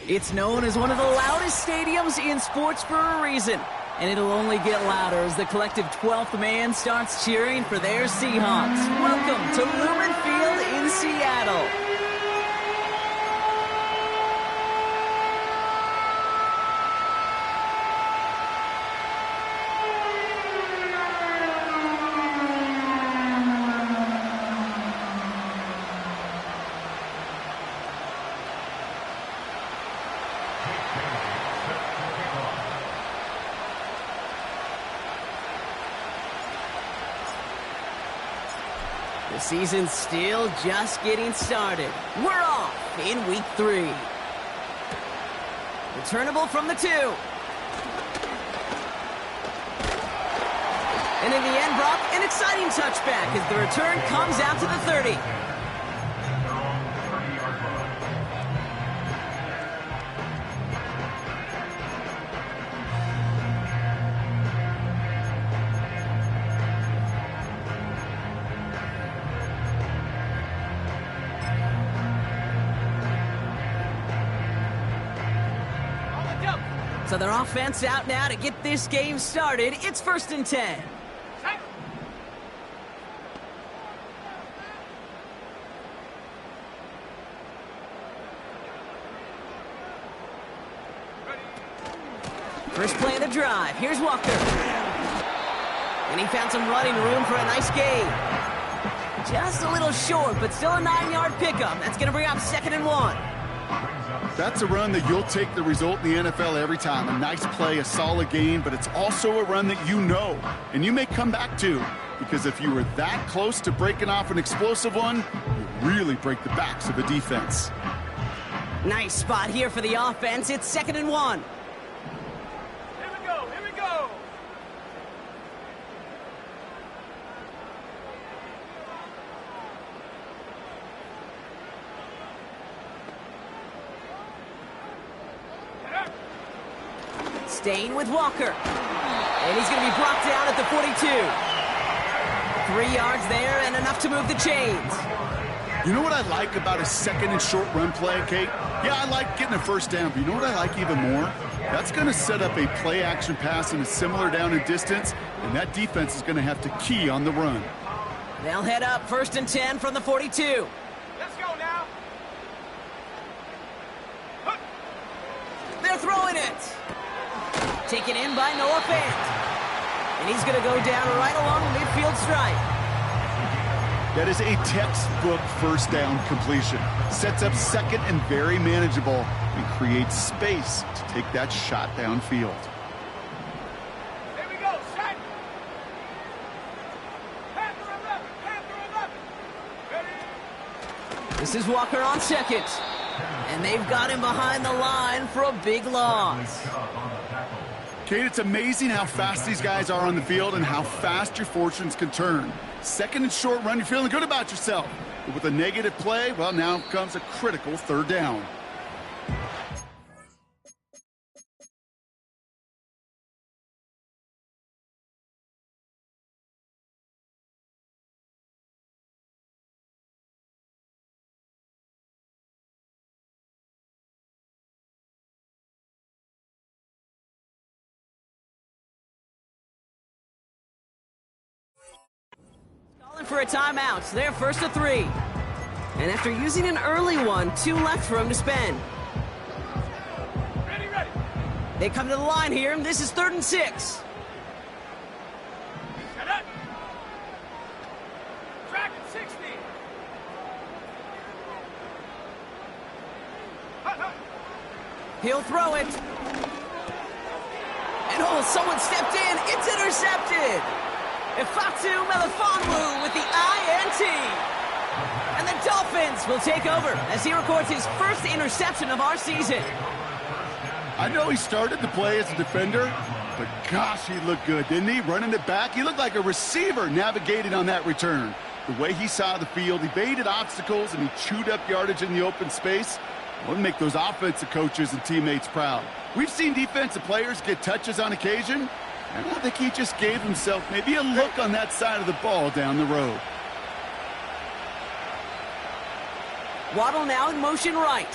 It's known as one of the loudest stadiums in sports for a reason, and it'll only get louder as the collective 12th man starts cheering for their Seahawks. Welcome to Lumen Field in Seattle. The season's still just getting started. We're off in week 3. Returnable from the 2. And in the end, Brock, an exciting touchback as the return comes out to the 30. So their offense out now to get this game started. It's 1st and 10. First play of the drive. Here's Walker. And he found some running room for a nice gain. Just a little short, but still a 9-yard pickup. That's going to bring up 2nd and 1. That's a run that you'll take the result in the NFL every time. A nice play, a solid gain, but it's also a run that you know, and you may come back to, because if you were that close to breaking off an explosive one, you really break the backs of the defense. Nice spot here for the offense. It's 2nd and 1. Here we go, here we go. Staying with Walker. And he's going to be brought down at the 42. 3 yards there and enough to move the chains. You know what I like about a 2nd and short run play, Kate? Yeah, I like getting a first down, but you know what I like even more? That's going to set up a play action pass in a similar down and distance, and that defense is going to have to key on the run. They'll head up 1st and 10 from the 42. Let's go now. They're throwing it. Taken in by Noah Fant. And he's going to go down right along the midfield stripe. That is a textbook first down completion. Sets up 2nd and very manageable and creates space to take that shot downfield. Here we go, set. Panther 11, Panther 11. Ready? This is Walker on 2nd. And they've got him behind the line for a big loss. Kate, it's amazing how fast these guys are on the field and how fast your fortunes can turn. 2nd and short run, you're feeling good about yourself. But with a negative play, well, now comes a critical 3rd down. For a timeout, they're 1st to 3. And after using an early one, 2 left for him to spend. Ready, ready. They come to the line here, and this is 3rd and 6. Set up. Track at 60. Hut, hut. He'll throw it. And oh, someone stepped in. It's intercepted. Ifatu Melifonwu with the INT. And the Dolphins will take over as he records his first interception of our season. I know he started to play as a defender, but gosh, he looked good, didn't he? Running it back, he looked like a receiver navigating on that return. The way he saw the field, he baited obstacles and he chewed up yardage in the open space. Will make those offensive coaches and teammates proud. We've seen defensive players get touches on occasion, and I think he just gave himself maybe a look on that side of the ball down the road. Waddle now in motion right.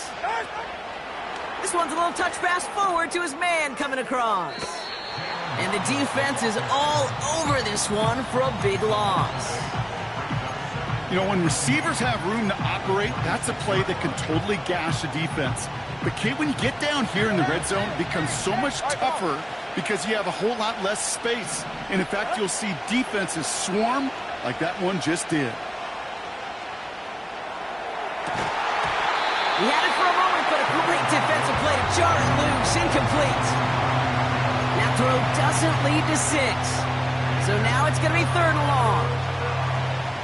This one's a little touch pass forward to his man coming across. And the defense is all over this one for a big loss. You know, when receivers have room to operate, that's a play that can totally gash a defense. But, Kate, when you get down here in the red zone, it becomes so much tougher because you have a whole lot less space. And, in fact, you'll see defenses swarm like that one just did. He had it for a moment, but a great defensive play to jar it loose. Incomplete. That throw doesn't lead to 6. So now it's going to be 3rd and long.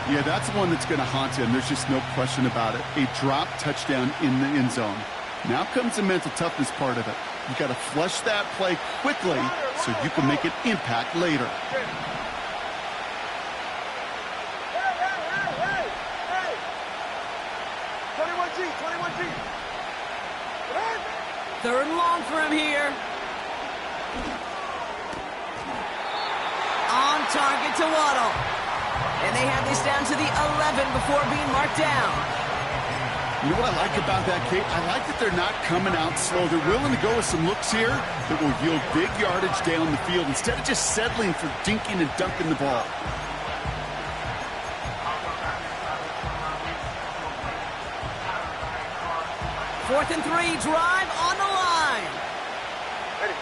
Yeah, that's the one that's going to haunt him. There's just no question about it. A drop touchdown in the end zone. Now comes the mental toughness part of it. You got to flush that play quickly so you can make an impact later. Third and long for him here. On target to Waddle. And they have this down to the 11 before being marked down. You know what I like about that, Kate? I like that they're not coming out slow. They're willing to go with some looks here that will yield big yardage down the field instead of just settling for dinking and dunking the ball. Fourth and 3, drive on the line. Ready.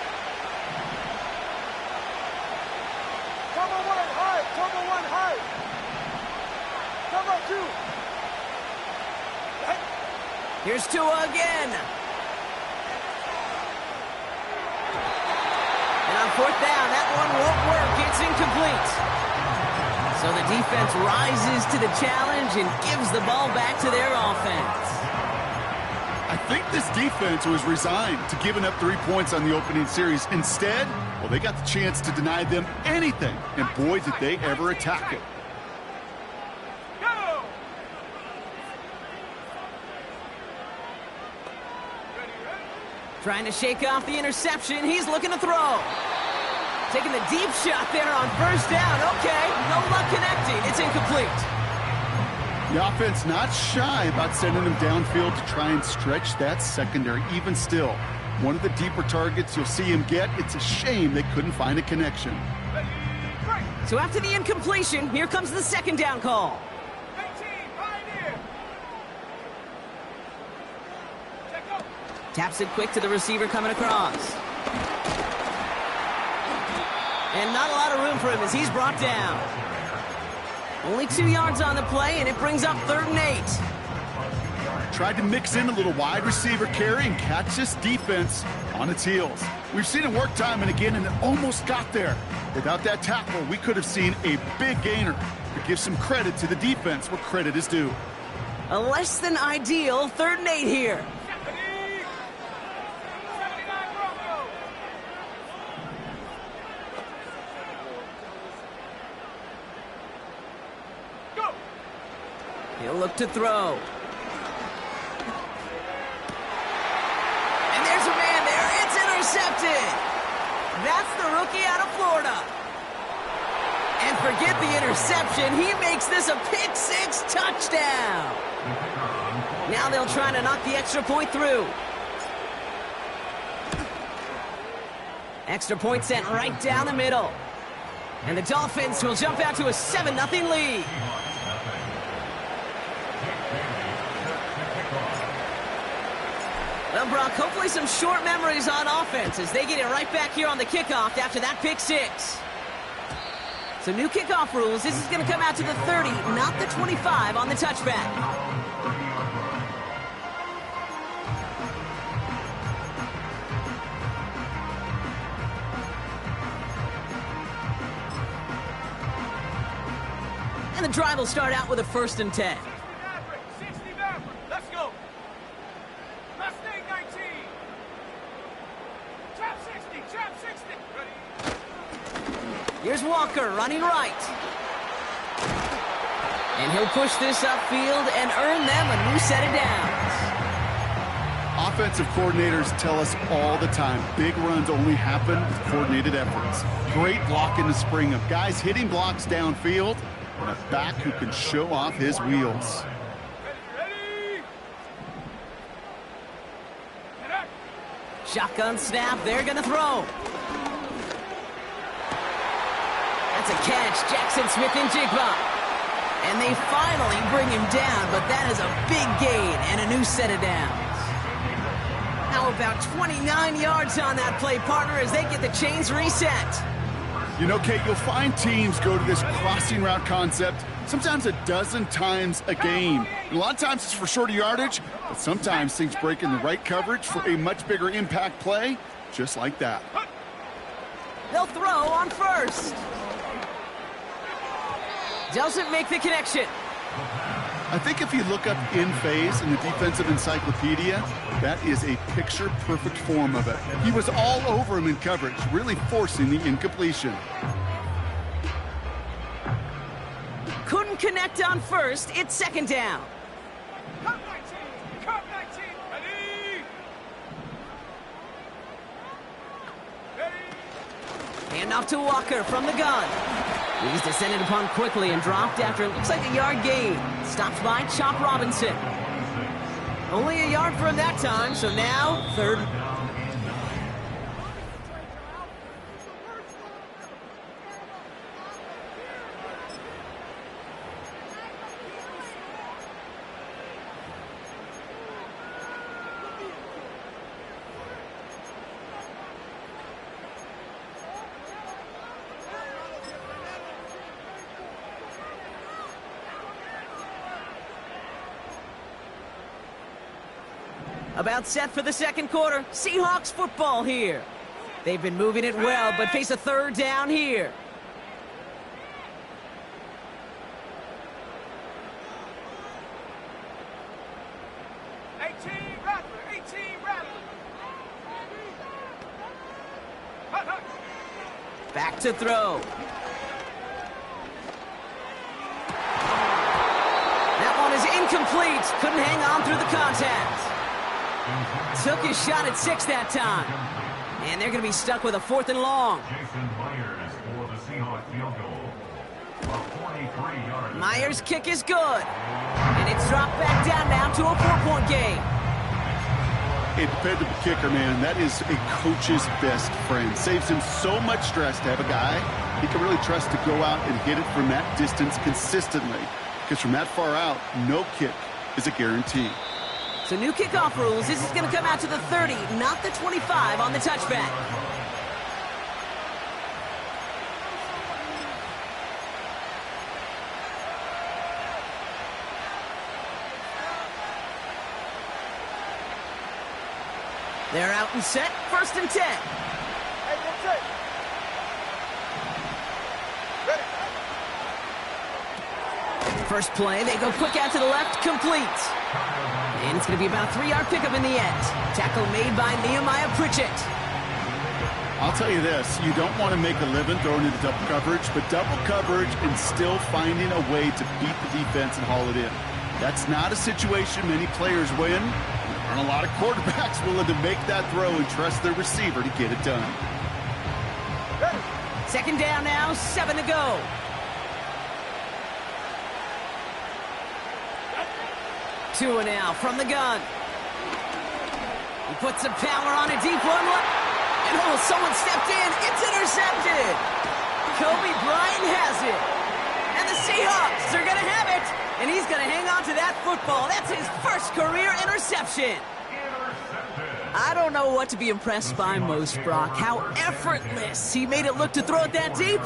Cover 1 high, cover 1 high. Cover 2. Right. Here's Tua again. And on 4th down, that one won't work. It's incomplete. So the defense rises to the challenge and gives the ball back to their offense. I think this defense was resigned to giving up 3 points on the opening series. Instead, well, they got the chance to deny them anything, and boy, did they ever attack it. Go! Trying to shake off the interception. He's looking to throw. Taking the deep shot there on 1st down. Okay, no luck connecting. It's incomplete. The offense not shy about sending them downfield to try and stretch that secondary. Even still, one of the deeper targets you'll see him get. It's a shame they couldn't find a connection. So after the incompletion, here comes the 2nd down call. 19, Pioneer. Check out. Taps it quick to the receiver coming across. And not a lot of room for him as he's brought down. Only 2 yards on the play, and it brings up 3rd and 8. Tried to mix in a little wide receiver carry and catch this defense on its heels. We've seen it work time and again, and it almost got there. Without that tackle, we could have seen a big gainer. But give some credit to the defense where credit is due. A less than ideal 3rd and 8 here. 79 Broncos. Go! He'll look to throw. And there's a man there. It's intercepted. That's the rookie out of Florida. And forget the interception. He makes this a pick-6 touchdown. Now they'll try to knock the extra point through. Extra point sent right down the middle. And the Dolphins will jump out to a 7-0 lead. Well, Brock, hopefully some short memories on offense as they get it right back here on the kickoff after that pick-6. So new kickoff rules. This is going to come out to the 30, not the 25 on the touchback. And the drive will start out with a 1st and 10. 60 Maverick. Let's go. Mustang 19. Trap 60. Trap 60. Ready? Here's Walker running right. And he'll push this upfield and earn them a new set of downs. Offensive coordinators tell us all the time, big runs only happen with coordinated efforts. Great blocking to spring them. Guys hitting blocks downfield, and a back who can show off his wheels. Ready? Get up. Shotgun snap, they're gonna throw. That's a catch, Jackson Smith-Njigba. And they finally bring him down, but that is a big gain and a new set of downs. How about 29 yards on that play, partner, as they get the chains reset. You know, Kate, you'll find teams go to this crossing route concept sometimes a dozen times a game. And a lot of times it's for shorter yardage, but sometimes things break in the right coverage for a much bigger impact play, just like that. They'll throw on first. Doesn't make the connection. I think if you look up in phase in the defensive encyclopedia, that is a picture-perfect form of it. He was all over him in coverage, really forcing the incompletion. Couldn't connect on first. It's second down. Cut 19. Cut 19. Ready? Ready. Handoff to Walker from the gun. He's descended upon quickly and dropped after it looks like a yard gain. Stopped by Chop Robinson. Only a yard for him that time, so now third. About set for the second quarter. Seahawks football here. They've been moving it well, but face a third down here. Back to throw. That one is incomplete. Couldn't hang on through the contact. Took his shot at 6 that time. And they're going to be stuck with a 4th and long. Myers' kick is good. And it's dropped back down now to a 4-point game. A dependable kicker, man. That is a coach's best friend. Saves him so much stress to have a guy he can really trust to go out and hit it from that distance consistently. Because from that far out, no kick is a guarantee. So new kickoff rules. This is going to come out to the 30, not the 25 on the touchback. They're out and set. 1st and 10. Hey, that's it. Ready. First play, they go quick out to the left, complete. And it's going to be about a 3-yard pickup in the end. Tackle made by Nehemiah Pritchett. I'll tell you this, you don't want to make a living throwing into double coverage, but double coverage and still finding a way to beat the defense and haul it in. That's not a situation many players win. There aren't a lot of quarterbacks willing to make that throw and trust their receiver to get it done. Second down now, 7 to go. Tua now from the gun. He puts some power on a deep one. And oh, someone stepped in. It's intercepted. Kobe Bryant has it. And the Seahawks are going to have it. And he's going to hang on to that football. That's his first career interception. I don't know what to be impressed by most, Brock. How effortless he made it look to throw it that deep.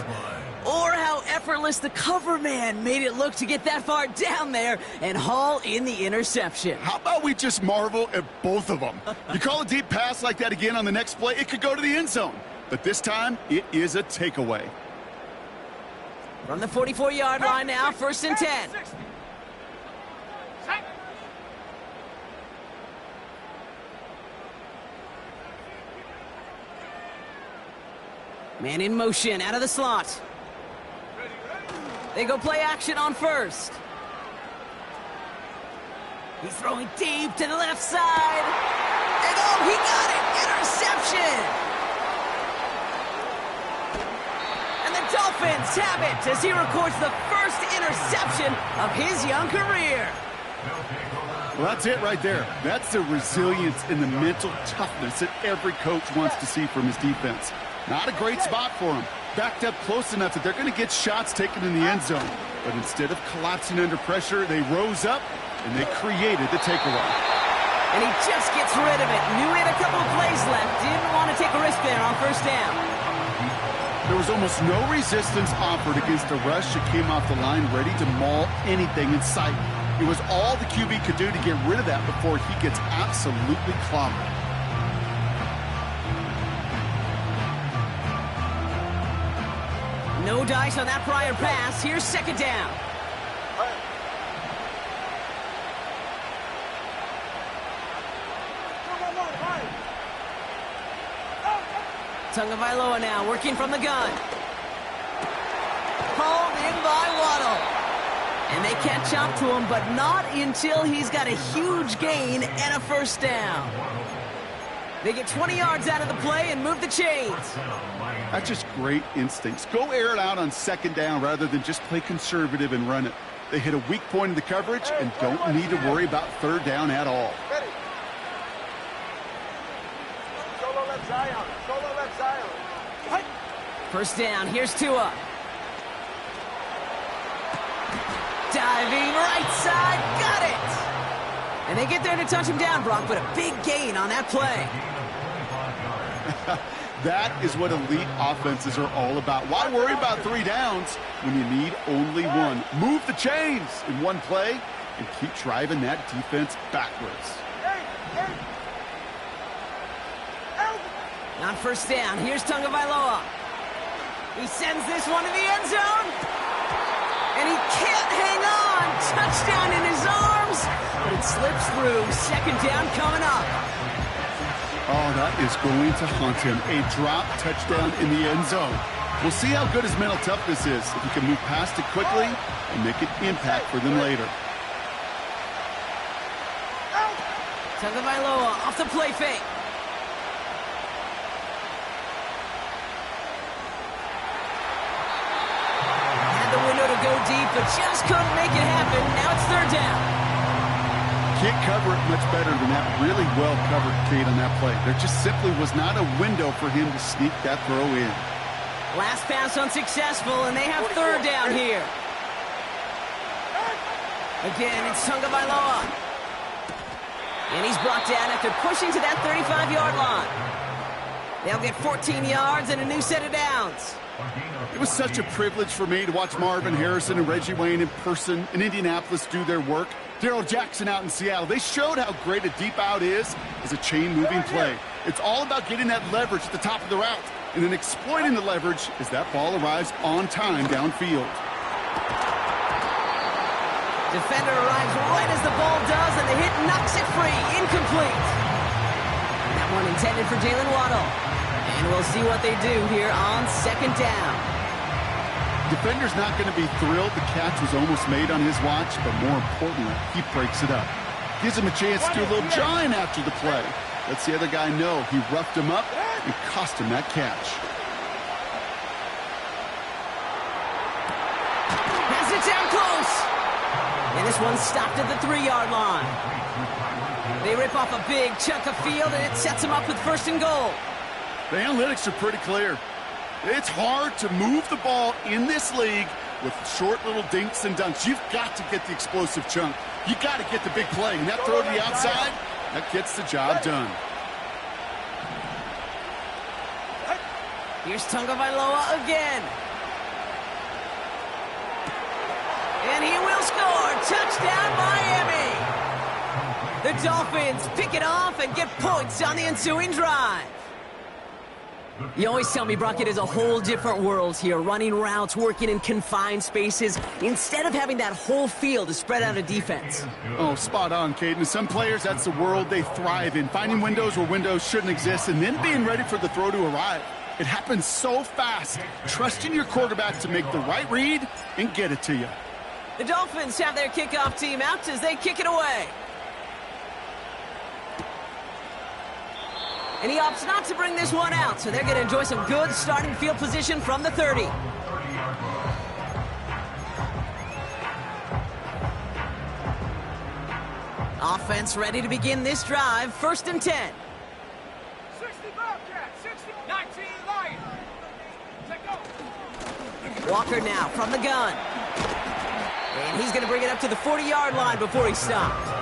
Or how effortless the cover man made it look to get that far down there and haul in the interception. How about we just marvel at both of them? You call a deep pass like that again on the next play, it could go to the end zone. But this time, it is a takeaway. From the 44-yard line now, 1st and 10. Man in motion, out of the slot. They go play action on first. He's throwing deep to the left side. And oh, he got it! Interception! And the Dolphins have it as he records the first interception of his young career. Well, that's it right there. That's the resilience and the mental toughness that every coach wants to see from his defense. Not a great spot for him. Backed up close enough that they're going to get shots taken in the end zone. But instead of collapsing under pressure, they rose up and they created the takeaway. And he just gets rid of it. Knew he had a couple of plays left. Didn't want to take a risk there on first down. There was almost no resistance offered against a rush that came off the line ready to maul anything in sight. It was all the QB could do to get rid of that before he gets absolutely clobbered. No dice on that prior pass. Here's second down. Tagovailoa now working from the gun. Pulled in by Waddle. And they catch up to him, but not until he's got a huge gain and a first down. They get 20 yards out of the play and move the chains. That's just great instincts. Go air it out on second down rather than just play conservative and run it. They hit a weak point in the coverage and don't need to worry about third down at all. Solo left Zion. Solo left Zion. First down, here's Tua. Diving right side, got it! And they get there to touch him down, Brock, but a big gain on that play. That is what elite offenses are all about. Why worry about 3 downs when you need only one? Move the chains in one play and keep driving that defense backwards. On first down, here's Tagovailoa. He sends this one to the end zone. And he can't hang on. Touchdown in his arms. But it slips through. Second down coming up. Oh, that is going to haunt him. A drop touchdown in the end zone. We'll see how good his mental toughness is if he can move past it quickly and make an impact for them later. Tagovailoa off the play fake. Go deep, but just couldn't make it happen. Now it's third down. Can't cover it much better than that really well-covered Cade on that play. There just simply was not a window for him to sneak that throw in. Last pass unsuccessful, and they have third down here. Again, it's Tagovailoa. And he's brought down after pushing to that 35-yard line. They'll get 14 yards and a new set of downs. It was such a privilege for me to watch Marvin Harrison and Reggie Wayne in person in Indianapolis do their work. Darrell Jackson out in Seattle. They showed how great a deep out is as a chain-moving play. It's all about getting that leverage at the top of the route and then exploiting the leverage as that ball arrives on time downfield. Defender arrives right as the ball does, and the hit knocks it free. Incomplete. That one intended for Jalen Waddle. And we'll see what they do here on second down. Defender's not going to be thrilled the catch was almost made on his watch, but more importantly, he breaks it up. Gives him a chance to do a little jawing after the play. Lets the other guy know he roughed him up and cost him that catch. Has it down close. And this one's stopped at the 3-yard line. They rip off a big chunk of field, and it sets them up with first and goal. The analytics are pretty clear. It's hard to move the ball in this league with short little dinks and dunks. You've got to get the explosive chunk. You got to get the big play. And that throw to the outside, that gets the job done. Here's Tagovailoa again. And he will score. Touchdown, Miami. The Dolphins pick it off and get points on the ensuing drive. You always tell me, Brock, it is a whole different world here, running routes, working in confined spaces, instead of having that whole field to spread out a defense. Oh, spot on, Caden. Some players, that's the world they thrive in, finding windows where windows shouldn't exist and then being ready for the throw to arrive. It happens so fast, trusting your quarterback to make the right read and get it to you. The Dolphins have their kickoff team out as they kick it away. And he opts not to bring this one out, so they're going to enjoy some good starting field position from the 30. Offense ready to begin this drive. 1st and 10. 60 Bobcat, 60, 19 Lion. Let go. Walker now from the gun. And he's going to bring it up to the 40-yard line before he stopped.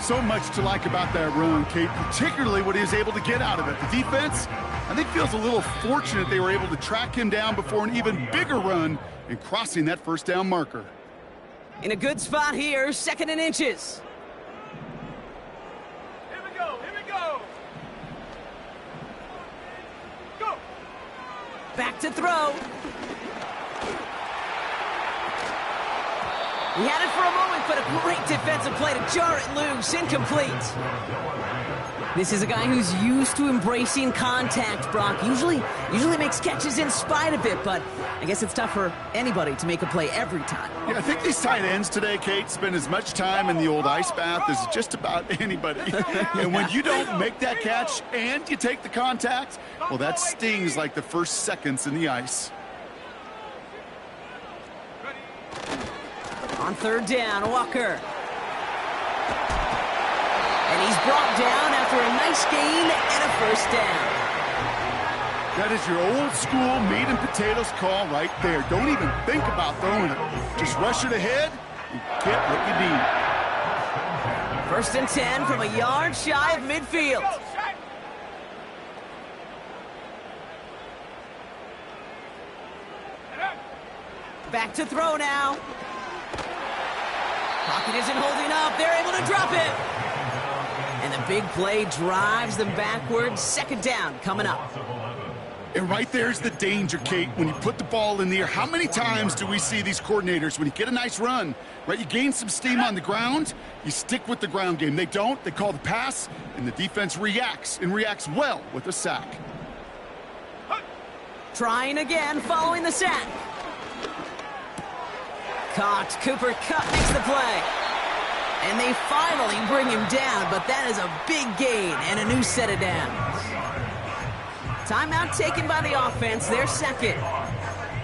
So much to like about that run, Kate, particularly what he was able to get out of it. The defense, I think, feels a little fortunate they were able to track him down before an even bigger run and crossing that 1st down marker. In a good spot here, 2nd and inches. Here we go, here we go. Go. Back to throw. He had it for a moment, but a great defensive play to jar it loose. Incomplete. This is a guy who's used to embracing contact, Brock. Usually makes catches in spite of it, but I guess it's tough for anybody to make a play every time. Yeah, I think these tight ends today, Kate, spend as much time in the old ice bath as just about anybody. And when you don't make that catch and you take the contact, well, that stings like the first seconds in the ice. On 3rd down, Walker. And he's brought down after a nice gain and a 1st down. That is your old school meat and potatoes call right there. Don't even think about throwing it. Just rush it ahead and get what you need. 1st and 10 from a yard shy of midfield. Back to throw now. Pocket isn't holding up. They're able to drop it. And the big play drives them backwards. 2nd down coming up. And right there's the danger, Kate, when you put the ball in the air. How many times do we see these coordinators, when you get a nice run, right, you gain some steam on the ground, you stick with the ground game. They don't. They call the pass, and the defense reacts, and reacts well with a sack. Trying again following the sack. Caught. Cooper Kupp makes the play. And they finally bring him down, but that is a big gain and a new set of downs. Timeout taken by the offense, their 2nd.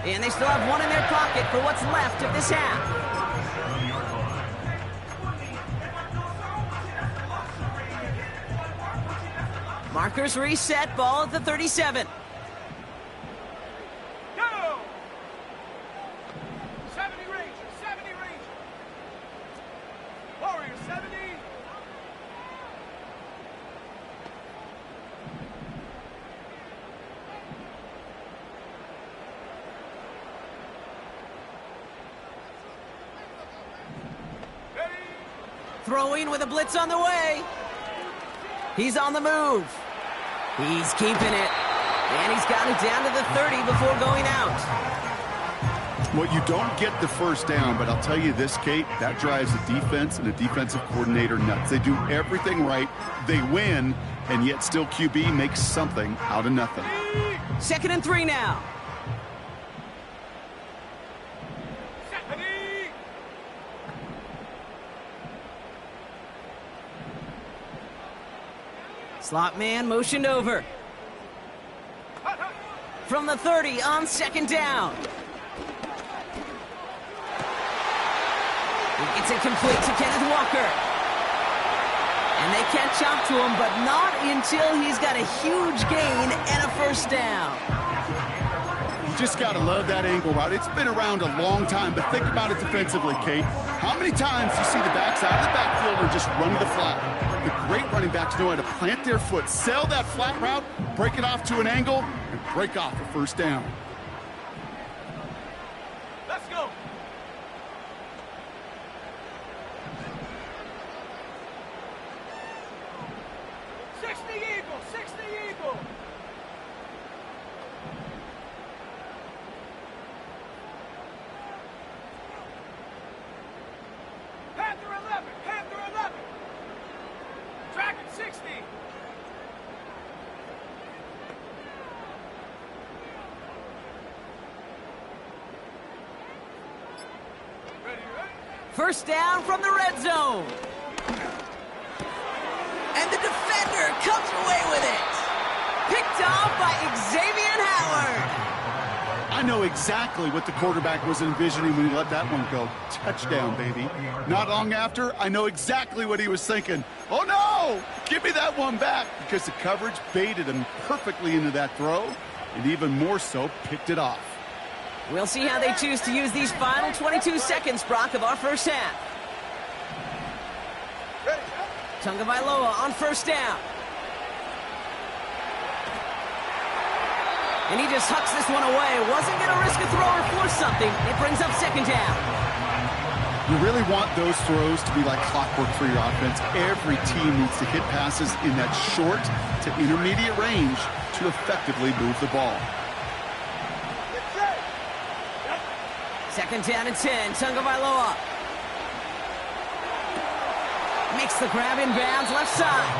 And they still have one in their pocket for what's left of this half. Markers reset, ball at the 37. Go. 70 Rangers, 70 Rangers. Warriors, 70. Throwing with a blitz on the way. He's on the move. He's keeping it. And he's got it down to the 30 before going out. Well, you don't get the 1st down, but I'll tell you this, Kate, that drives the defense and the defensive coordinator nuts. They do everything right. They win, and yet still QB makes something out of nothing. 2nd and 3 now. Slot man motioned over. From the 30 on 2nd down. He gets it complete to Kenneth Walker. And they catch up to him, but not until he's got a huge gain and a 1st down. You just got to love that angle route. It's been around a long time, but think about it defensively, Kate. How many times do you see the backs out of the backfield and just run to the flat? The great running backs know how to plant their foot, sell that flat route, break it off to an angle, and break off a 1st down. Let's go. Eagle, 60 Eagle. Panther 11, Panther 11. Dragon 60. Ready? 1st down from the red zone. And the defender comes away with it. Picked off by Xavier Howard. I know exactly what the quarterback was envisioning when he let that one go. Touchdown, baby. Not long after, I know exactly what he was thinking. Oh, no! Give me that one back, because the coverage baited him perfectly into that throw, and even more so, picked it off. We'll see how they choose to use these final 22 seconds, Brock, of our first half. Tagovailoa on first down. And he just hucks this one away. Wasn't going to risk a throw or force something. It brings up second down. You really want those throws to be like clockwork for your offense. Every team needs to hit passes in that short to intermediate range to effectively move the ball. Second down and 10. Tagovailoa makes the grab in bounds left side.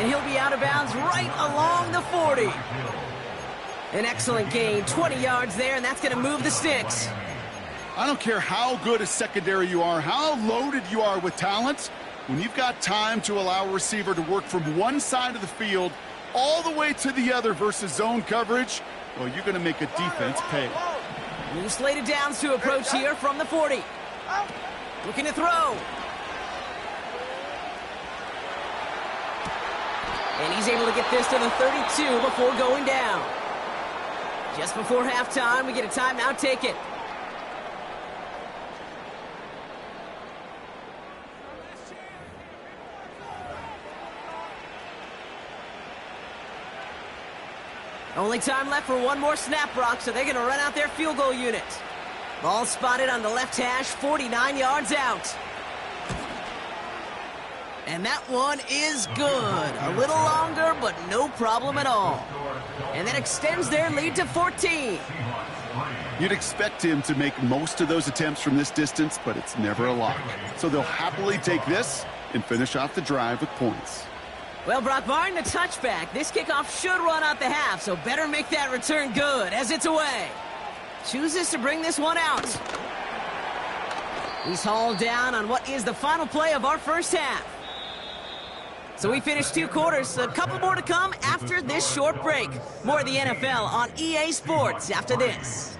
And he'll be out of bounds right along the 40. An excellent gain, 20 yards there, and that's going to move the sticks. I don't care how good a secondary you are, how loaded you are with talent. When you've got time to allow a receiver to work from one side of the field all the way to the other versus zone coverage, well, you're going to make a defense pay. New slated downs to approach here from the 40. Looking to throw. And he's able to get this to the 32 before going down. Just before halftime, we get a timeout taken. Only time left for one more snap, Brock, so they're going to run out their field goal unit. Ball spotted on the left hash, 49 yards out. And that one is good. A little longer, but no problem at all. And that extends their lead to 14. You'd expect him to make most of those attempts from this distance, but it's never a lock. So they'll happily take this and finish off the drive with points. Well, Brock, barring the touchback, this kickoff should run out the half, so better make that return good as it's away. Chooses to bring this one out. He's hauled down on what is the final play of our first half. So we finished 2 quarters, a couple more to come after this short break. More of the NFL on EA Sports after this.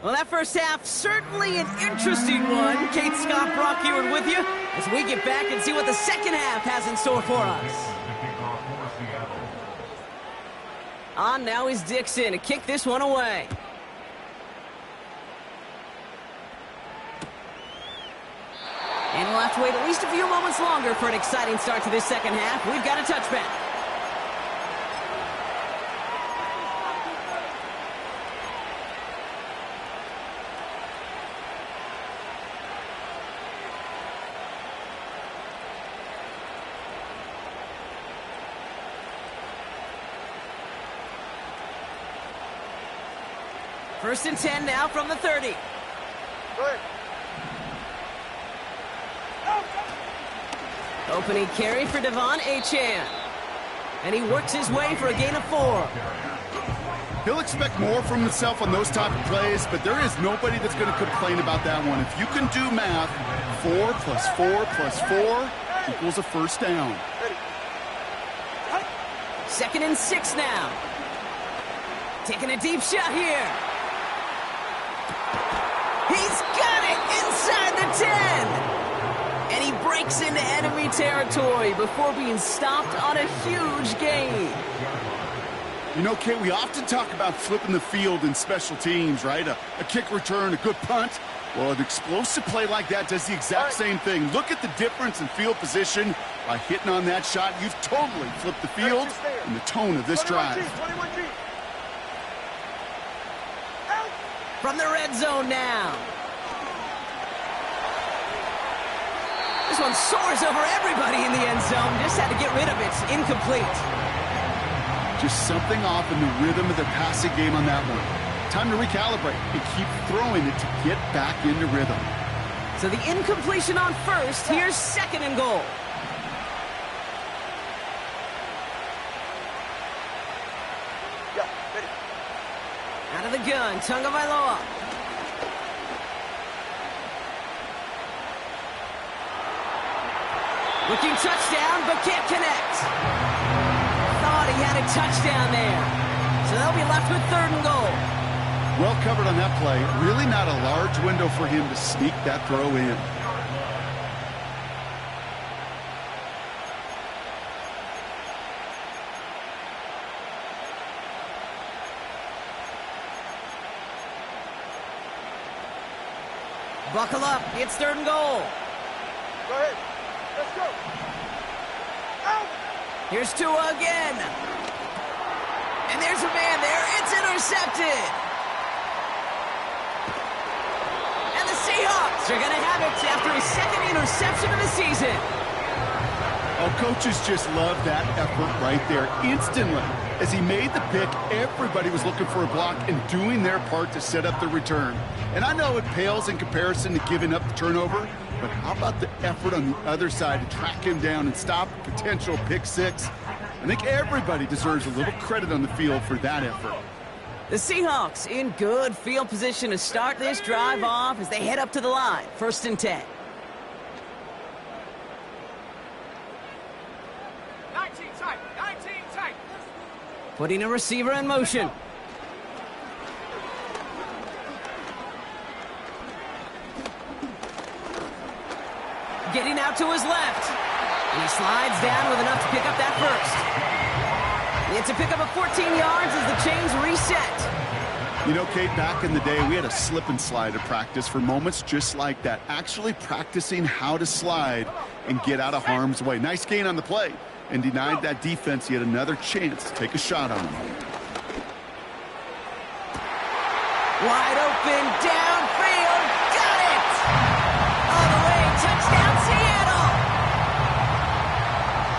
Well, that first half, certainly an interesting one. Kate Scott, Brock Ewart with you as we get back and see what the second half has in store for us. On now is Dixon to kick this one away. And we'll have to wait at least a few moments longer for an exciting start to this second half. We've got a touchback. First and 10 now from the 30. Good. Opening carry for Devon Achane. And he works his way for a gain of 4. He'll expect more from himself on those type of plays, but there is nobody that's going to complain about that one. If you can do math, 4 plus 4 plus 4 equals a first down. Second and 6 now. Taking a deep shot here. He's got it inside the 10. And he breaks into enemy territory before being stopped on a huge gain. You know, Kate, we often talk about flipping the field in special teams, right? A kick return, a good punt. Well, an explosive play like that does the exact same thing. Look at the difference in field position. By hitting on that shot, you've totally flipped the field and the tone of this drive. From the red zone now. This one soars over everybody in the end zone. Just had to get rid of it. Incomplete. Just something off in the rhythm of the passing game on that one. Time to recalibrate and keep throwing it to get back into rhythm. So the incompletion on first. Here's second and goal. Yeah, ready. Out of the gun, Tagovailoa. Looking touchdown, but can't connect. Thought he had a touchdown there. So they'll be left with 3rd and goal. Well covered on that play. Really not a large window for him to sneak that throw in. Buckle up. It's 3rd and goal. Go ahead. Let's go. Out. Here's Tua again. And there's a man there. It's intercepted. And the Seahawks are going to have it after his 2nd interception of the season. Oh, coaches just love that effort right there. Instantly, as he made the pick, everybody was looking for a block and doing their part to set up the return. And I know it pales in comparison to giving up the turnover, but how about the effort on the other side to track him down and stop a potential pick 6? I think everybody deserves a little credit on the field for that effort. The Seahawks in good field position to start this drive off as they head up to the line. 1st and 10. 19 tight. 19 tight. Putting a receiver in motion. Getting out to his left. And he slides down with enough to pick up that first. It's a pickup of 14 yards as the chains reset. You know, Kate, back in the day, we had a slip and slide at practice for moments just like that. Actually practicing how to slide and get out of harm's way. Nice gain on the play. And denied that defense yet another chance to take a shot on him. Wide open, downfield, got it! All the way, touchdown Seattle!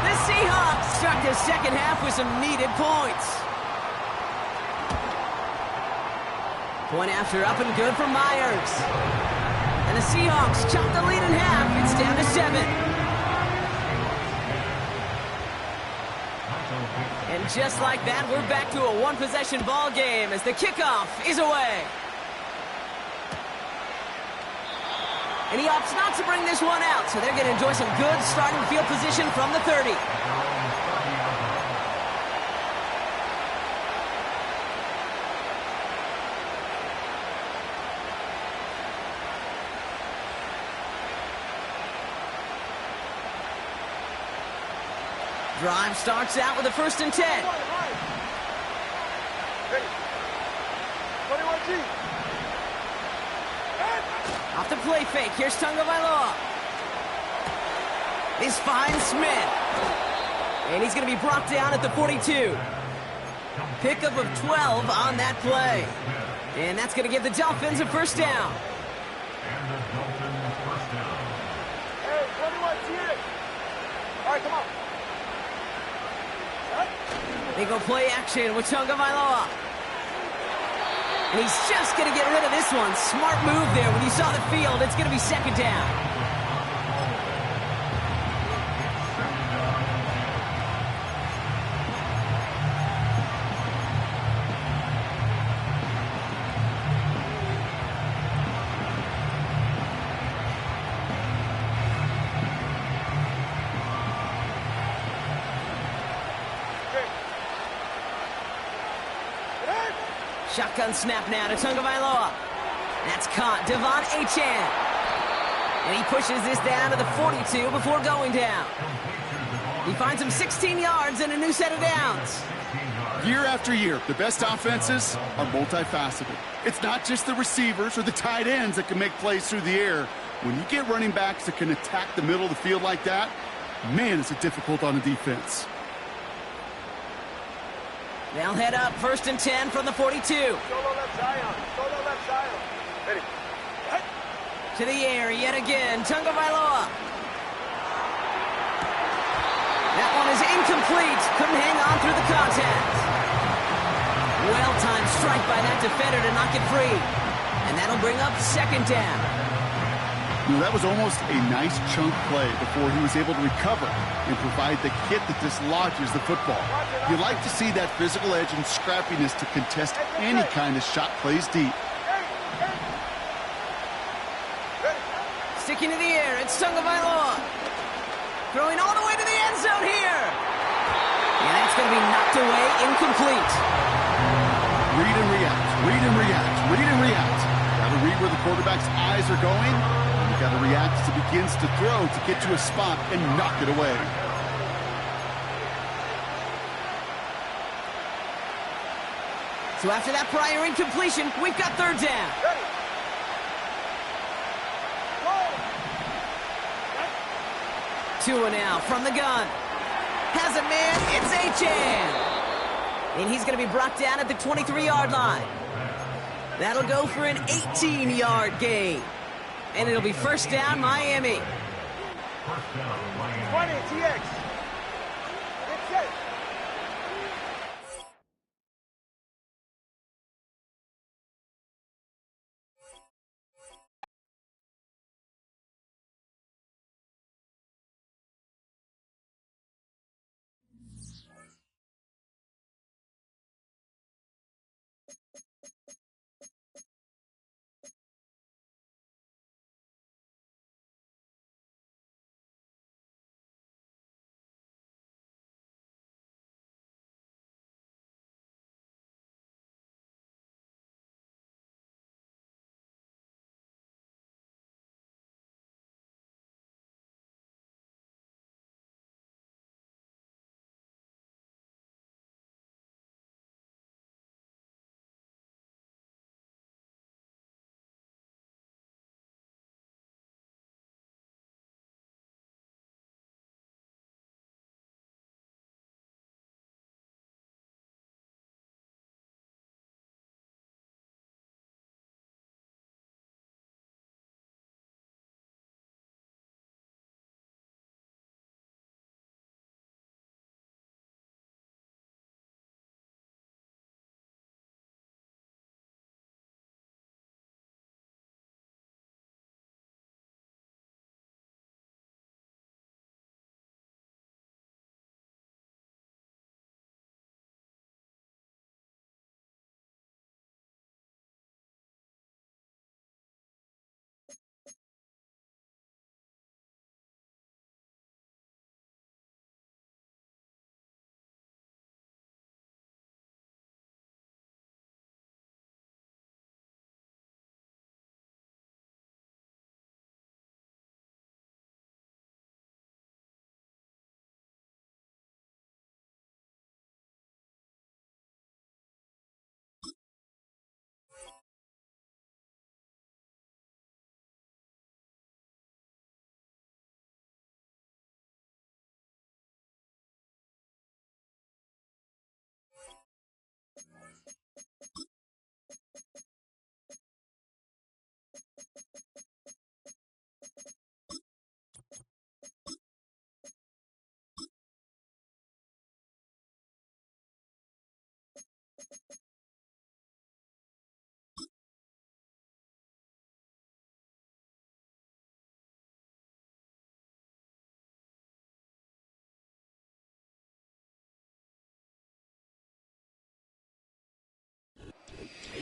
The Seahawks start the 2nd half with some needed points. Point after up and good for Myers. And the Seahawks chop the lead in half. It's down to 7. And just like that, we're back to a 1-possession ball game as the kickoff is away. And he opts not to bring this one out, so they're going to enjoy some good starting field position from the 30. Drive starts out with a 1st and 10. Off the play fake. Here's Tagovailoa. This finds Smith. And he's going to be brought down at the 42. Pickup of 12 on that play. And that's going to give the Dolphins a 1st down. Hey, 21, see it. All right, come on. They go play action with Tagovailoa. And he's just going to get rid of this one. Smart move there. When you saw the field, it's going to be 2nd down. Shotgun snap now to Tagovailoa. That's caught. Devon Achane. And he pushes this down to the 42 before going down. He finds him 16 yards and a new set of downs. Year after year, the best offenses are multifaceted. It's not just the receivers or the tight ends that can make plays through the air. When you get running backs that can attack the middle of the field like that, man, is it difficult on the defense. They'll head up 1st and 10 from the 42. Solo left Zion. Solo left Zion. Ready. To the air yet again. Tagovailoa. That one is incomplete. Couldn't hang on through the contact. Well-timed strike by that defender to knock it free. And that'll bring up 2nd down. You know, that was almost a nice chunk play before he was able to recover and provide the hit that dislodges the football. You like to see that physical edge and scrappiness to contest any kind of shot plays deep. Sticking to the air, it's Tagovailoa. throwing all the way to the end zone here. And that's going to be knocked away, incomplete. Read and react, read and react, read and react. Got to read where the quarterback's eyes are going. And you got to react as he begins to throw to get to a spot and knock it away. So after that prior incompletion, we've got third down. Ready. Tua now from the gun. Has a man, it's Achan. And he's going to be brought down at the 23-yard line. That'll go for an 18-yard gain. And it'll be first down, Miami. 20, TX. It's it.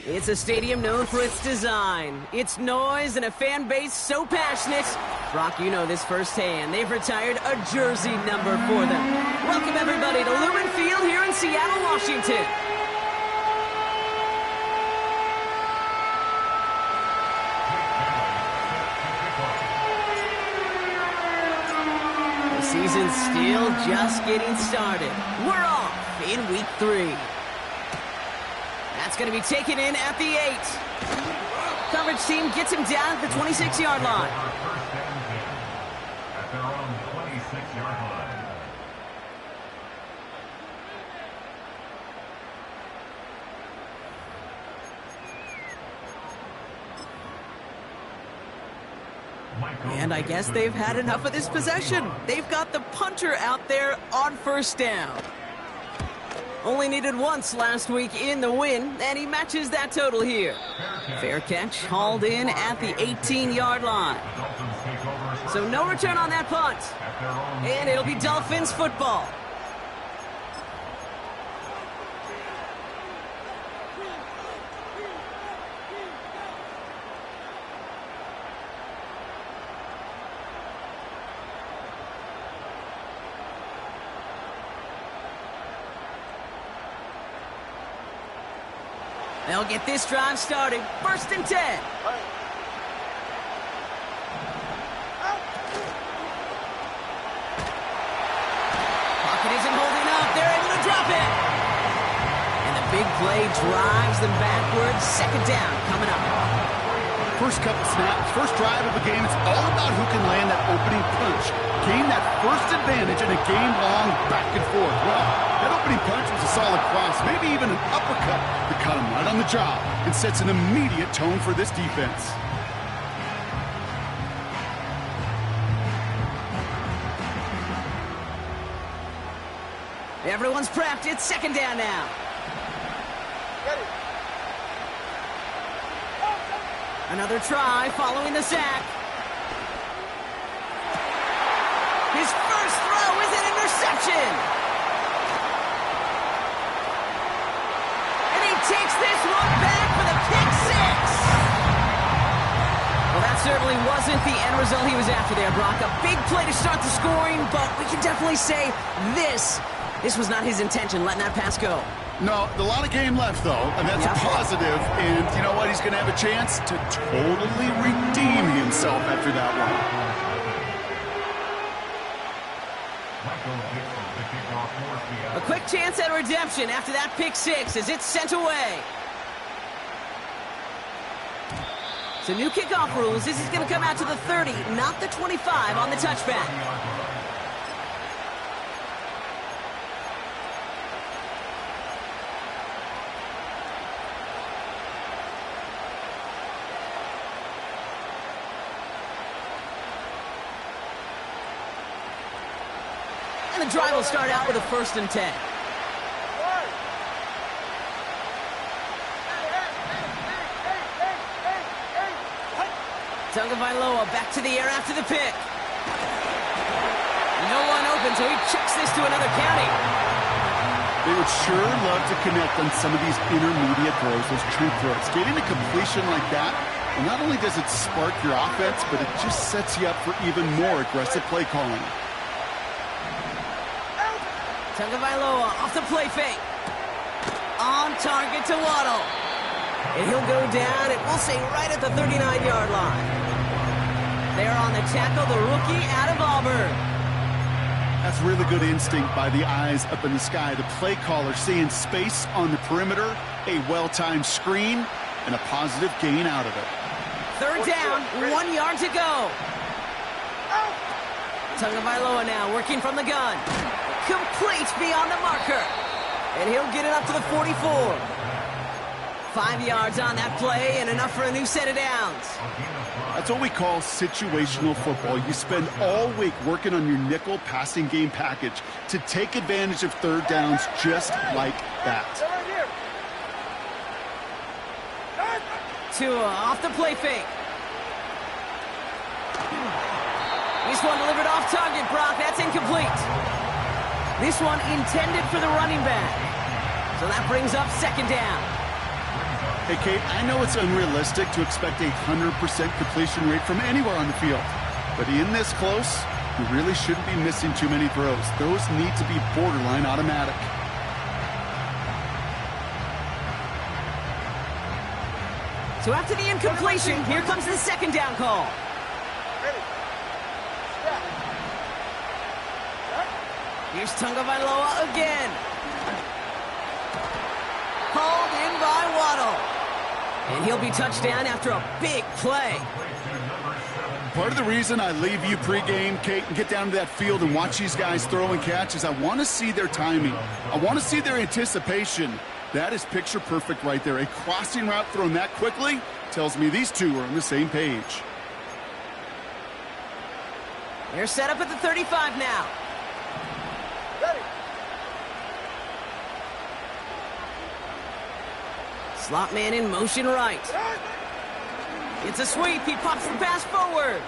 It's a stadium known for its design, its noise, and a fan base so passionate. Brock, you know this firsthand. They've retired a jersey number for them. Welcome, everybody, to Lumen Field here in Seattle, Washington. The season's still just getting started. We're off in week 3. That's going to be taken in at the 8. Coverage team gets him down at the 26-yard line. At their own 26-yard line. And I guess they've had enough of this possession. They've got the punter out there on first down. Only needed once last week in the win, and he matches that total here. Fair catch, hauled in at the 18-yard line. So no return on that punt. And it'll be Dolphins football. They'll get this drive started. 1st and 10. Pocket isn't holding up. They're able to drop it. And the big play drives them backwards. 2nd down coming up. First couple snaps, first drive of the game, it's all about who can land that opening punch. Gain that first advantage in a game-long back and forth. Well, that opening punch was a solid cross, maybe even an uppercut that caught him right on the job and sets an immediate tone for this defense. Everyone's prepped. It's 2nd down now. Another try following the sack. His first throw is an interception. And he takes this one back for the pick 6. Well, that certainly wasn't the end result he was after there, Brock. A big play to start the scoring, but we can definitely say this was not his intention, letting that pass go. No, a lot of game left, though, and that's a positive. And you know what? He's going to have a chance to totally redeem himself after that one. A quick chance at redemption after that pick 6 as it's sent away. So new kickoff rules. This is going to come out to the 30, not the 25 on the touchback. And the drive will start out with a 1st and 10. Tagovailoa back to the air after the pick. No one open, so he chucks this to another county. They would sure love to connect on some of these intermediate throws, those true throws. Getting a completion like that, well, not only does it spark your offense, but it just sets you up for even more aggressive play calling. Tagovailoa off the play fake. On target to Waddle. And he'll go down, and we'll say right at the 39-yard line. There on the tackle, the rookie out of Auburn. That's really good instinct by the eyes up in the sky. The play caller seeing space on the perimeter, a well-timed screen, and a positive gain out of it. 3rd down, 1 yard to go. Tagovailoa now working from the gun. Complete beyond the marker. And he'll get it up to the 44. 5 yards on that play and enough for a new set of downs. That's what we call situational football. You spend all week working on your nickel passing game package to take advantage of 3rd downs just like that. Tua off the play fake. This one delivered off target, Brock. That's incomplete. This one intended for the running back. So that brings up 2nd down. Hey, Kate, I know it's unrealistic to expect a 100% completion rate from anywhere on the field. But in this close, you really shouldn't be missing too many throws. Those need to be borderline automatic. So after the incompletion, here comes the 2nd down call. Here's Tagovailoa again. Called in by Waddle. And he'll be touchdown after a big play. Part of the reason I leave you pregame, Kate, and get down to that field and watch these guys throw and catch is I want to see their timing. I want to see their anticipation. That is picture perfect right there. A crossing route thrown that quickly tells me these two are on the same page. They're set up at the 35 now. Slot man in motion right. It's a sweep. He pops the pass forward.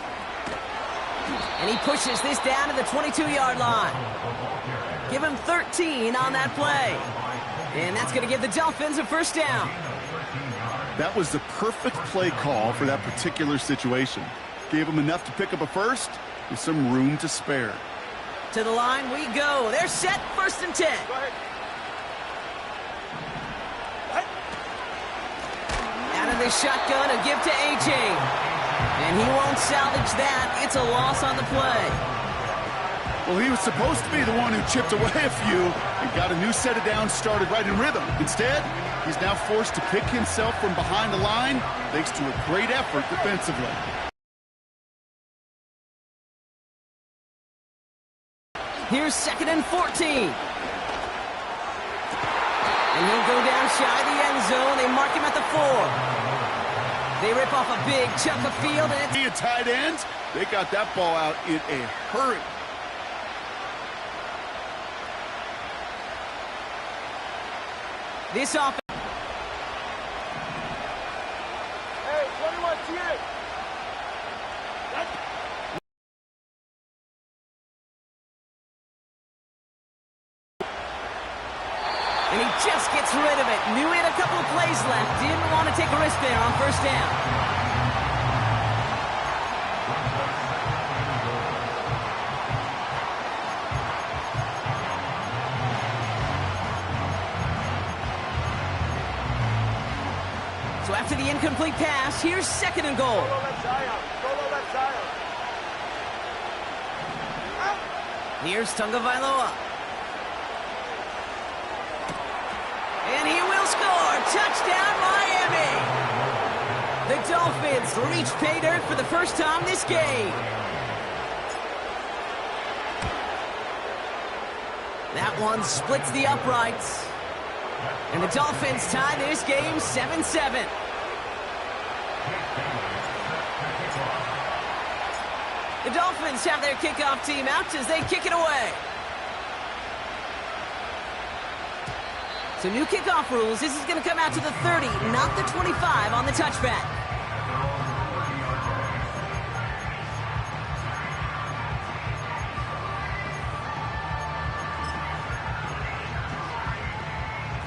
And he pushes this down to the 22-yard line. Give him 13 on that play. And that's going to give the Dolphins a 1st down. That was the perfect play call for that particular situation. Gave him enough to pick up a 1st with some room to spare. To the line we go. They're set. 1st and 10. his shotgun, a give to A-Chain. And he won't salvage that. It's a loss on the play. Well, he was supposed to be the one who chipped away a few and got a new set of downs started right in rhythm. Instead, he's now forced to pick himself from behind the line thanks to a great effort defensively. Here's 2nd and 14. And he'll go down shy of the end zone. They mark him at the 4. They rip off a big chunk of field. And Be a tight end. They got that ball out in a hurry. this offense. Hey, 21, TA. And he just gets rid of it. Knew he had a couple of plays left. Didn't want to take a risk there on 1st down. So after the incomplete pass, here's 2nd and goal. Solo left Zion. Solo left Zion. Here's Tagovailoa. And he will score. Touchdown, Miami. The Dolphins reach pay dirt for the first time this game. That one splits the uprights. And the Dolphins tie this game 7-7. The Dolphins have their kickoff team out as they kick it away. So new kickoff rules. This is going to come out to the 30, not the 25 on the touchback.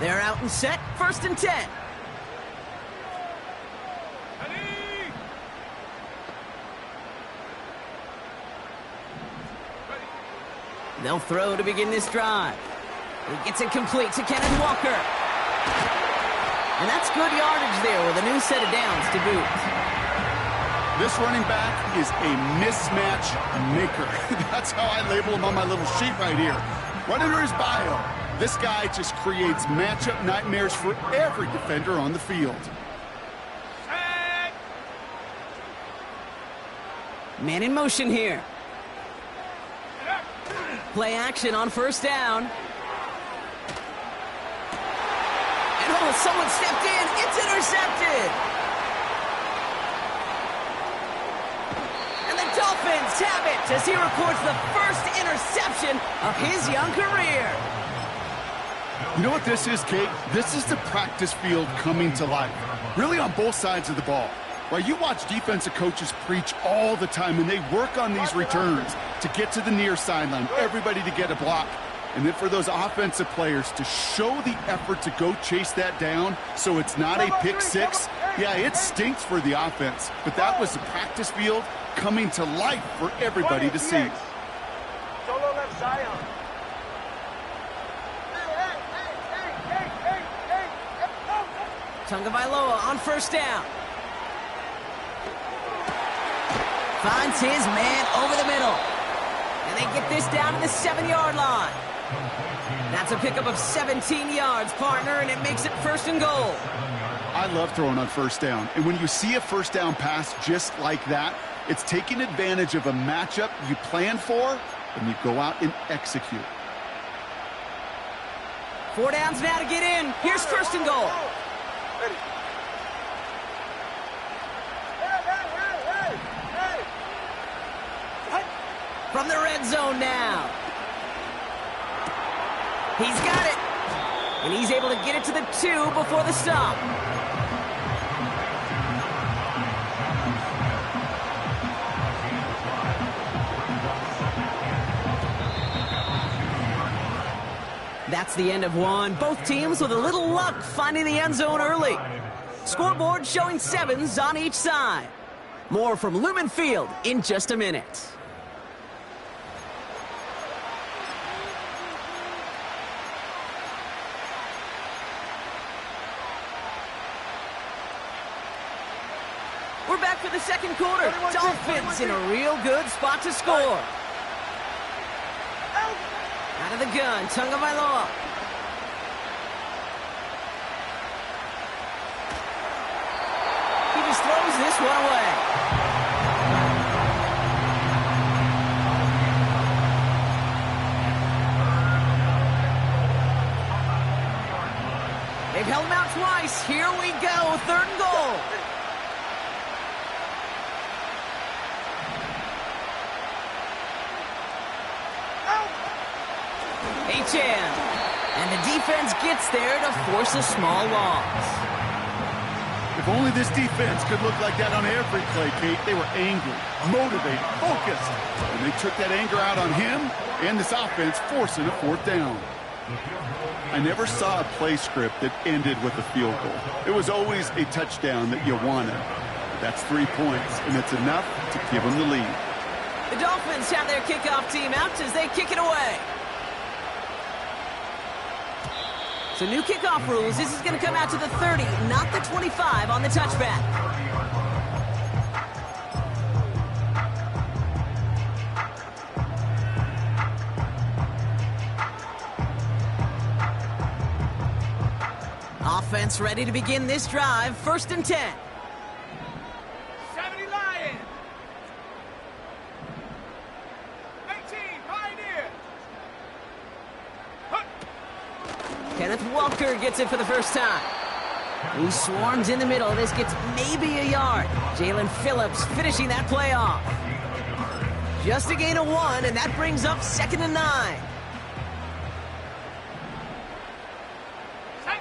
They're out and set. 1st and 10. They'll throw to begin this drive. He gets it complete to Kenneth Walker. And that's good yardage there with a new set of downs to boot. This running back is a mismatch maker. That's how I label him on my little sheet right here. Right under his bio, this guy just creates matchup nightmares for every defender on the field. Man in motion here. Play action on 1st down. And oh, someone stepped in. It's intercepted. And the Dolphins have it as he records the first interception of his young career. You know what this is, Kate? This is the practice field coming to life. Really on both sides of the ball. Right, you watch defensive coaches preach all the time, and they work on these returns to get to the near sideline, everybody to get a block. And then for those offensive players to show the effort to go chase that down so it's not a pick six, yeah, it stinks for the offense. But that was the practice field coming to life for everybody to see. Solo left Zion. Tagovailoa on 1st down. Finds his man over the middle. And they get this down to the 7-yard line. That's a pickup of 17 yards, partner, and it makes it 1st and goal. I love throwing on 1st down. And when you see a 1st down pass just like that, it's taking advantage of a matchup you plan for, and you go out and execute. 4 downs now to get in. Here's 1st and goal. Ready. From the red zone now. He's got it. And he's able to get it to the 2 before the stop. That's the end of one. Both teams with a little luck finding the end zone early. Scoreboard showing 7s on each side. More from Lumen Field in just a minute. We're back for the second quarter. 21 Dolphins in a real good spot to score. Out of the gun, Tagovailoa. He just throws this one away. They've held him out twice. Here we go, third and goal. HM. And the defense gets there to force a small loss. If only this defense could look like that on every play, Kate. They were angry, motivated, focused. And they took that anger out on him and this offense, forcing a fourth down. I never saw a play script that ended with a field goal. It was always a touchdown that you wanted. That's 3 points, and it's enough to give them the lead. The Dolphins have their kickoff team out as they kick it away. So new kickoff rules. This is going to come out to the 30, not the 25 on the touchback. Offense ready to begin this drive. 1st and 10. 70 Lions. 18 Pioneer. Kenneth Walker gets it for the first time. He swarms in the middle. This gets maybe a yard. Jalen Phillips finishing that play off. Just a gain of 1, and that brings up 2nd and 9. Set.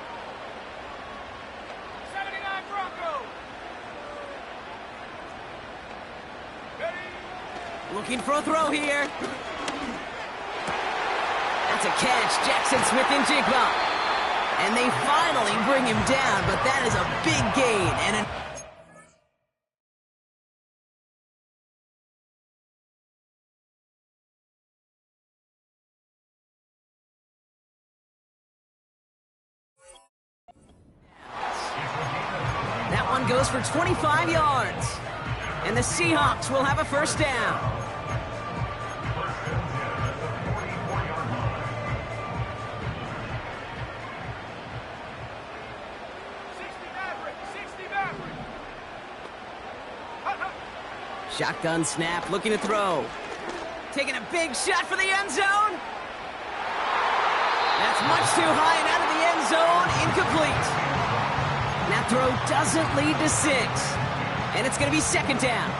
79 Broncos. Ready. Looking for a throw here. That's a catch. Jackson Smith-Njigba. And they finally bring him down, but that is a big gain. And that one goes for 25 yards. And the Seahawks will have a first down. Shotgun snap, looking to throw. Taking a big shot for the end zone. That's much too high and out of the end zone. Incomplete. And that throw doesn't lead to 6. And it's going to be 2nd down.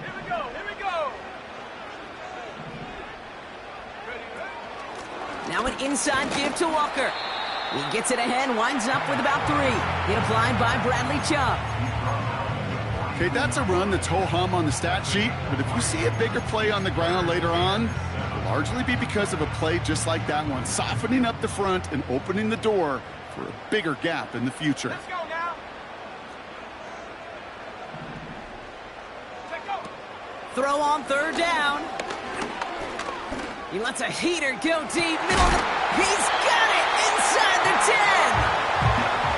Here we go. Here we go. Ready. Now an inside give to Walker. He gets it ahead, winds up with about 3. Hit applied by Bradley Chubb. Okay, that's a run that's ho-hum on the stat sheet, but if you see a bigger play on the ground later on, it'll largely be because of a play just like that one, softening up the front and opening the door for a bigger gap in the future. Let's go now. Let's go. Throw on 3rd down. He lets a heater go deep. He's got it inside the 10.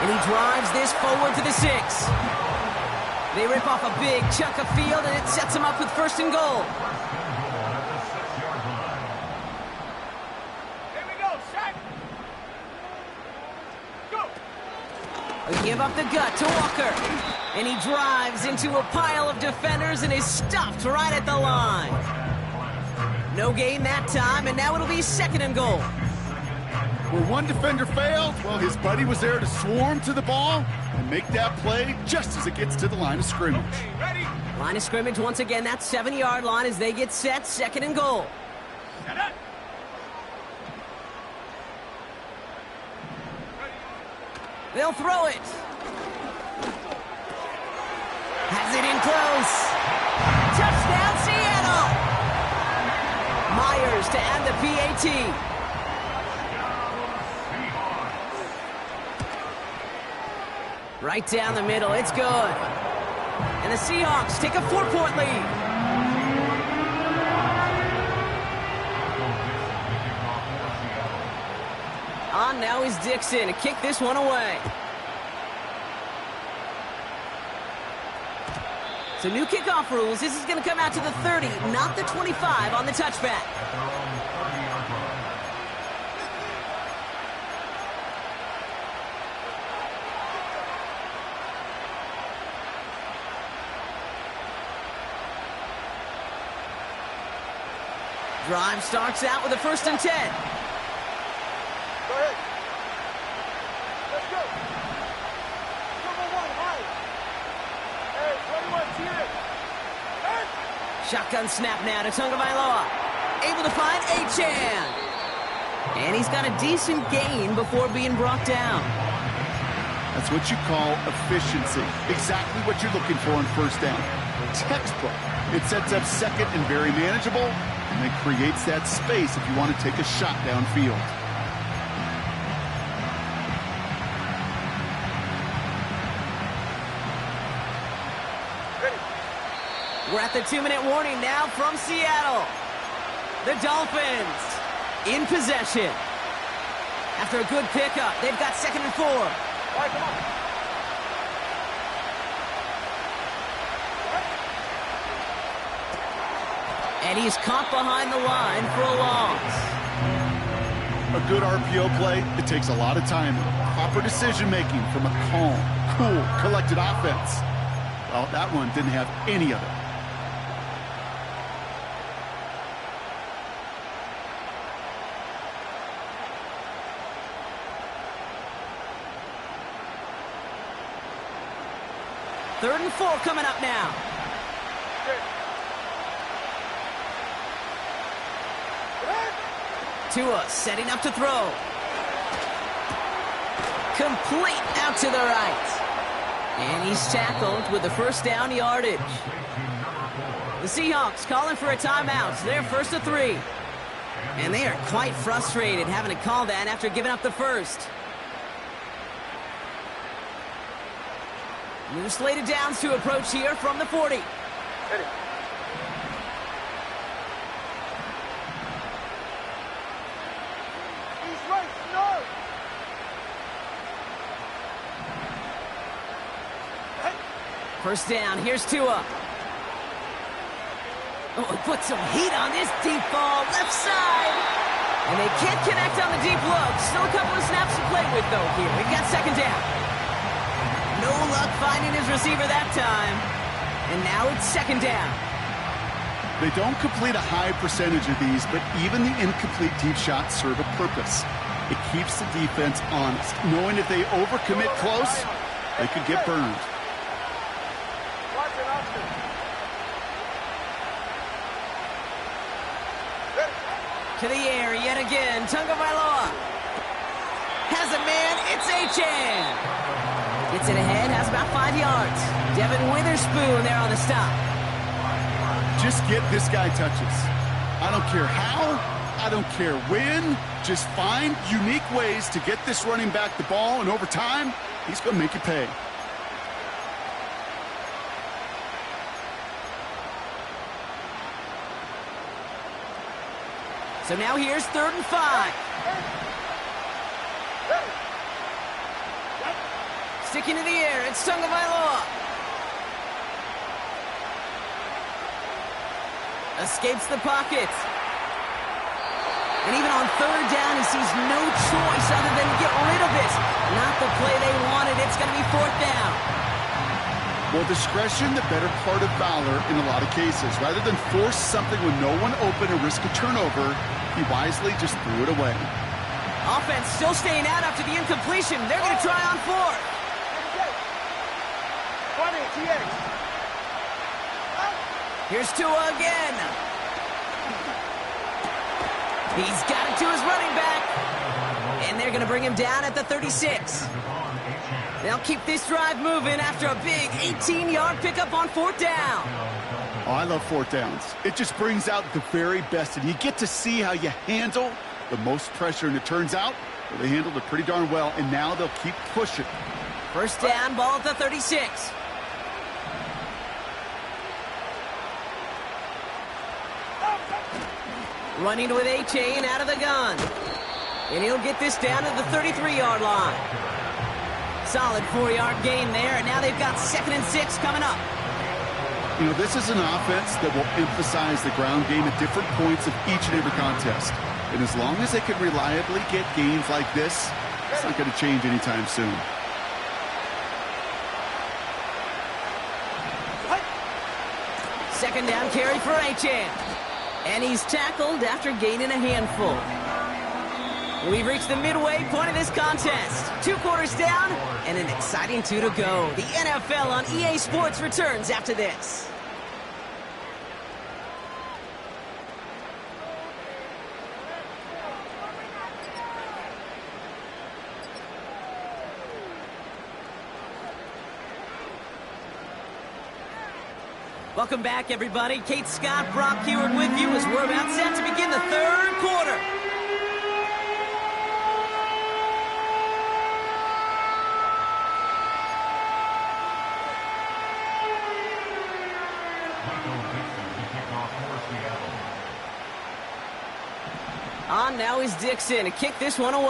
And he drives this forward to the 6. They rip off a big chunk of field, and it sets him up with 1st and goal. Here we go. Set. Go. They give up the gut to Walker. And he drives into a pile of defenders and is stopped right at the line. No gain that time, and now it'll be 2nd and goal. Where one defender failed, well, his buddy was there to swarm to the ball and make that play just as it gets to the line of scrimmage. Okay, ready. Line of scrimmage once again, that 7-yard line as they get set, 2nd and goal. Set up. They'll throw it. Has it in close. Touchdown, Seattle. Myers to add the PAT. Right down the middle, it's good. And the Seahawks take a 4-point lead. On now is Dixon to kick this one away. So new kickoff rules. This is going to come out to the 30, not the 25 on the touchback. At their own 30-yard line. Drive starts out with a 1st and 10. Go ahead. Let's go. Number 1, high. Hey, 21, cheer it. Hey. Shotgun snap now to Tagovailoa. Able to find Achan. And he's got a decent gain before being brought down. That's what you call efficiency. Exactly what you're looking for on 1st down. Textbook. It sets up 2nd and very manageable, and it creates that space if you want to take a shot downfield. Ready. We're at the 2-minute warning now from Seattle. The Dolphins in possession. After a good pickup, they've got 2nd and 4. All right, come on. And he's caught behind the line for a loss. A good RPO play, it takes a lot of timing. Proper decision-making from a calm, cool, collected offense. Well, that one didn't have any of it. Third and 4 coming up now. Tua setting up to throw. Complete out to the right. And he's tackled with the 1st down yardage. The Seahawks calling for a timeout. So they're 1st and 3. And they are quite frustrated having to call that after giving up the 1st. New slated downs to approach here from the 40. Ready. He's right, no. Hey. 1st down, here's Tua. Oh, put some heat on this deep ball, left side. And they can't connect on the deep look. Still a couple of snaps to play with, though, here. We've got 2nd down. No luck finding his receiver that time. And now it's 2nd down. They don't complete a high percentage of these, but even the incomplete deep shots serve a purpose. It keeps the defense honest, knowing if they overcommit close, they could get burned. Watch it, Oscar. Ready. To the air yet again. Tagovailoa has a man. It's Achan. Gets it ahead, has about 5 yards. Devin Witherspoon there on the stop. Just get this guy touches. I don't care how, I don't care when. Just find unique ways to get this running back the ball, and over time, he's going to make you pay. So now here's 3rd and 5. Sticking to the air, it's Tagovailoa. Escapes the pocket. And even on 3rd down, he sees no choice other than to get rid of it. Not the play they wanted. It's going to be 4th down. Well, discretion, the better part of valor in a lot of cases. Rather than force something with no one open and risk a turnover, he wisely just threw it away. Offense still staying out after the incompletion. They're going to try on 4th. 20, TX. Here's Tua again. He's got it to his running back. And they're going to bring him down at the 36. They'll keep this drive moving after a big 18-yard pickup on 4th down. Oh, I love 4th downs. It just brings out the very best, and you get to see how you handle the most pressure, and it turns out well, they handled it pretty darn well, and now they'll keep pushing. 1st down, ball at the 36. Running with Achan out of the gun. And he'll get this down to the 33-yard line. Solid 4-yard gain there, and now they've got 2nd and 6 coming up. You know, this is an offense that will emphasize the ground game at different points of each and every contest. And as long as they can reliably get gains like this, it's not going to change anytime soon. Second down carry for Achane. And he's tackled after gaining a handful. We've reached the midway point of this contest. 2 quarters down and an exciting 2 to go. The NFL on EA Sports returns after this. Welcome back, everybody. Kate Scott, Brock Heward with you as we're about set to begin the 3rd quarter. On now is Dixon to kick this one away.